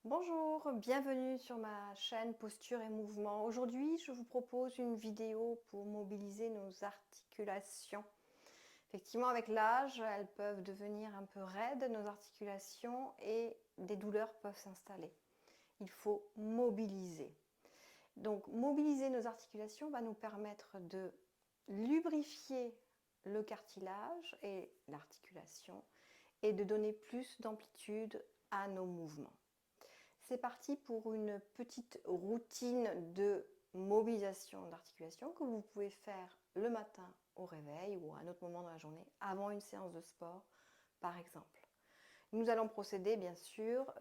Bonjour, bienvenue sur ma chaîne Posture et Mouvement. Aujourd'hui, je vous propose une vidéo pour mobiliser nos articulations. Effectivement, avec l'âge, elles peuvent devenir un peu raides, nos articulations, et des douleurs peuvent s'installer. Il faut mobiliser. Donc, mobiliser nos articulations va nous permettre de lubrifier le cartilage et l'articulation et de donner plus d'amplitude à nos mouvements. C'est parti pour une petite routine de mobilisation d'articulation que vous pouvez faire le matin au réveil ou à un autre moment dans la journée, avant une séance de sport par exemple. Nous allons procéder bien sûr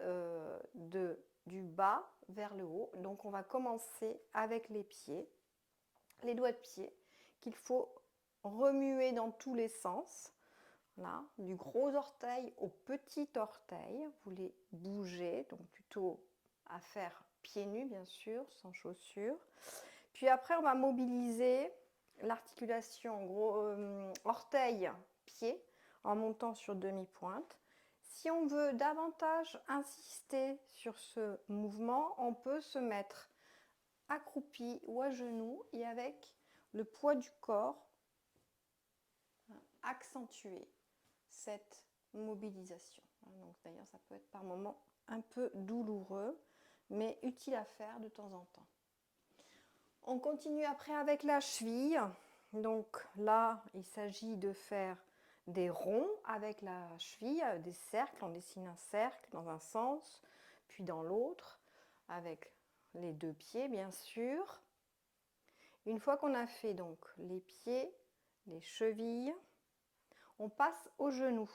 du bas vers le haut. Donc on va commencer avec les pieds, les doigts de pied qu'il faut remuer dans tous les sens. Là, du gros orteil au petit orteil, vous les bougez, donc plutôt à faire pieds nus bien sûr, sans chaussures. Puis après, on va mobiliser l'articulation orteil-pied en montant sur demi-pointe. Si on veut davantage insister sur ce mouvement, on peut se mettre accroupi ou à genoux et avec le poids du corps accentuer cette mobilisation. Donc d'ailleurs, ça peut être par moments un peu douloureux, mais utile à faire de temps en temps. On continue après avec la cheville. Donc là, il s'agit de faire des ronds avec la cheville, des cercles. On dessine un cercle dans un sens, puis dans l'autre, avec les deux pieds bien sûr. Une fois qu'on a fait donc les pieds, les chevilles, on passe aux genoux.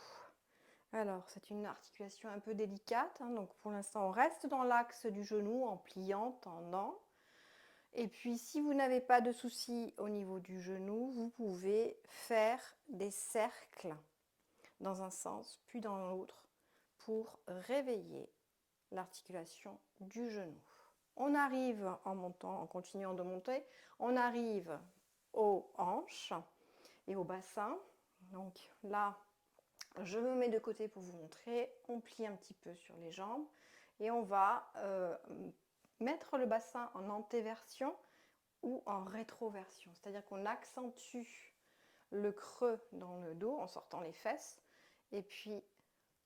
Alors, c'est une articulation un peu délicate, donc pour l'instant, on reste dans l'axe du genou en pliant, tendant. Et puis, si vous n'avez pas de souci au niveau du genou, vous pouvez faire des cercles dans un sens, puis dans l'autre, pour réveiller l'articulation du genou. On arrive en montant, en continuant de monter, on arrive aux hanches et au bassin. Donc là, je me mets de côté pour vous montrer. On plie un petit peu sur les jambes et on va mettre le bassin en antéversion ou en rétroversion. C'est-à-dire qu'on accentue le creux dans le dos en sortant les fesses. Et puis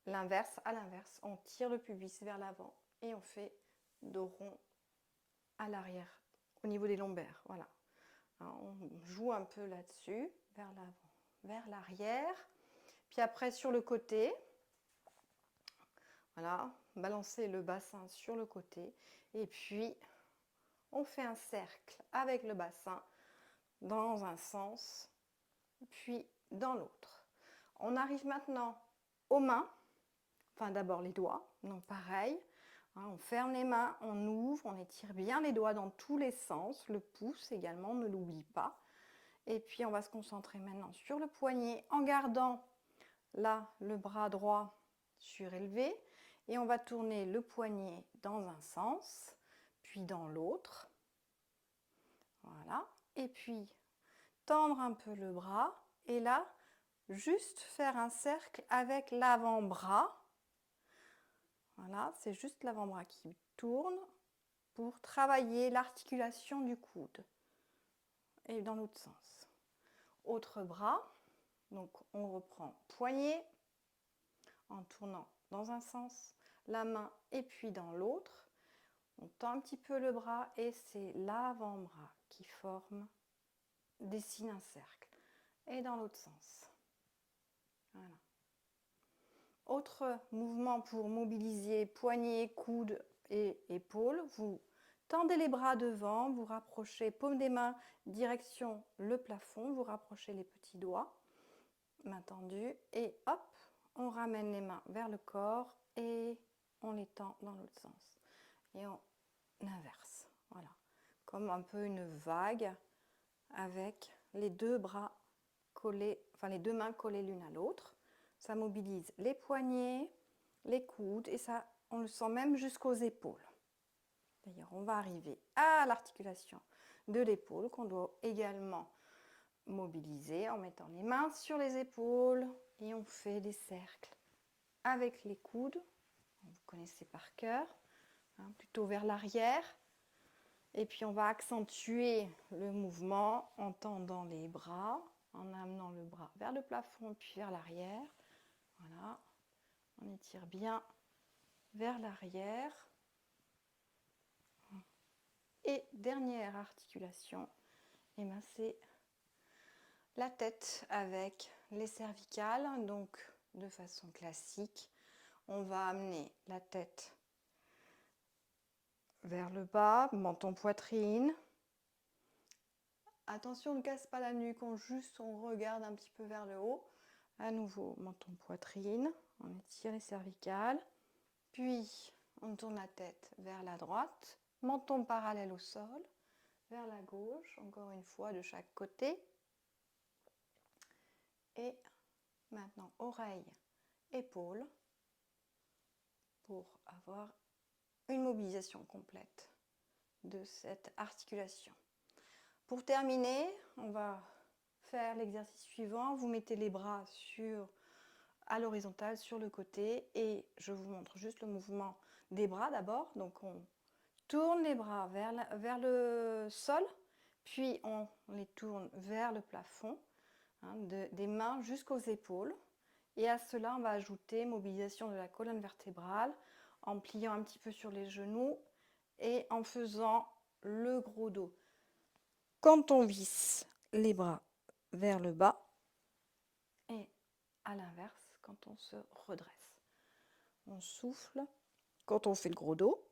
l'inverse, à l'inverse, on tire le pubis vers l'avant et on fait dos rond à l'arrière, au niveau des lombaires. Voilà. On joue un peu là-dessus, vers l'avant, vers l'arrière. Puis après, sur le côté, voilà, balancer le bassin sur le côté. Et puis, on fait un cercle avec le bassin dans un sens, puis dans l'autre. On arrive maintenant aux mains. Enfin, d'abord les doigts. Donc, pareil. On ferme les mains, on ouvre, on étire bien les doigts dans tous les sens. Le pouce également, ne l'oublie pas. Et puis, on va se concentrer maintenant sur le poignet en gardant là le bras droit surélevé. Et on va tourner le poignet dans un sens, puis dans l'autre. Voilà. Et puis, tendre un peu le bras. Et là, juste faire un cercle avec l'avant-bras. Voilà, c'est juste l'avant-bras qui tourne pour travailler l'articulation du coude. Et dans l'autre sens. Autre bras. Donc, on reprend poignet en tournant dans un sens, la main et puis dans l'autre. On tend un petit peu le bras et c'est l'avant-bras qui dessine un cercle. Et dans l'autre sens. Voilà. Autre mouvement pour mobiliser poignet, coude et épaules. Vous tendez les bras devant, vous rapprochez paume des mains direction le plafond, vous rapprochez les petits doigts, main tendue, et hop, on ramène les mains vers le corps et on les tend dans l'autre sens. Et on inverse, voilà, comme un peu une vague avec les deux bras collés, enfin les deux mains collées l'une à l'autre. Ça mobilise les poignets, les coudes et ça, on le sent même jusqu'aux épaules. D'ailleurs, on va arriver à l'articulation de l'épaule qu'on doit également mobiliser en mettant les mains sur les épaules et on fait des cercles avec les coudes. Vous connaissez par cœur. hein, plutôt vers l'arrière. Et puis on va accentuer le mouvement en tendant les bras, en amenant le bras vers le plafond puis vers l'arrière. Voilà, on étire bien vers l'arrière. Et dernière articulation, et ben c'est la tête avec les cervicales. Donc de façon classique, on va amener la tête vers le bas, menton poitrine. Attention, on ne casse pas la nuque, on regarde un petit peu vers le haut. À nouveau, menton poitrine, on étire les cervicales. Puis, on tourne la tête vers la droite, menton parallèle au sol, vers la gauche, encore une fois de chaque côté. Et maintenant, oreille, épaule, pour avoir une mobilisation complète de cette articulation. Pour terminer, on va faire l'exercice suivant. Vous mettez les bras à l'horizontale sur le côté et je vous montre juste le mouvement des bras d'abord. Donc on tourne les bras vers le sol, puis on les tourne vers le plafond, hein, des mains jusqu'aux épaules. Et à cela, on va ajouter mobilisation de la colonne vertébrale en pliant un petit peu sur les genoux et en faisant le gros dos. Quand on visse les bras vers le bas et à l'inverse, quand on se redresse. On souffle quand on fait le gros dos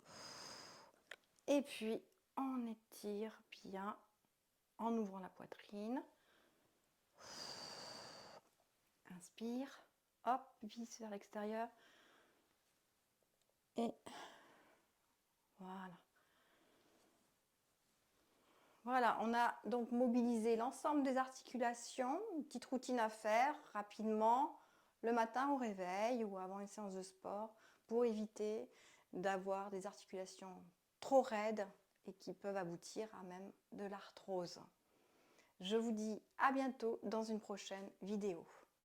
et puis on étire bien en ouvrant la poitrine. Inspire, hop, visse vers l'extérieur et voilà. Voilà, on a donc mobilisé l'ensemble des articulations, une petite routine à faire rapidement le matin au réveil ou avant une séance de sport pour éviter d'avoir des articulations trop raides et qui peuvent aboutir à même de l'arthrose. Je vous dis à bientôt dans une prochaine vidéo.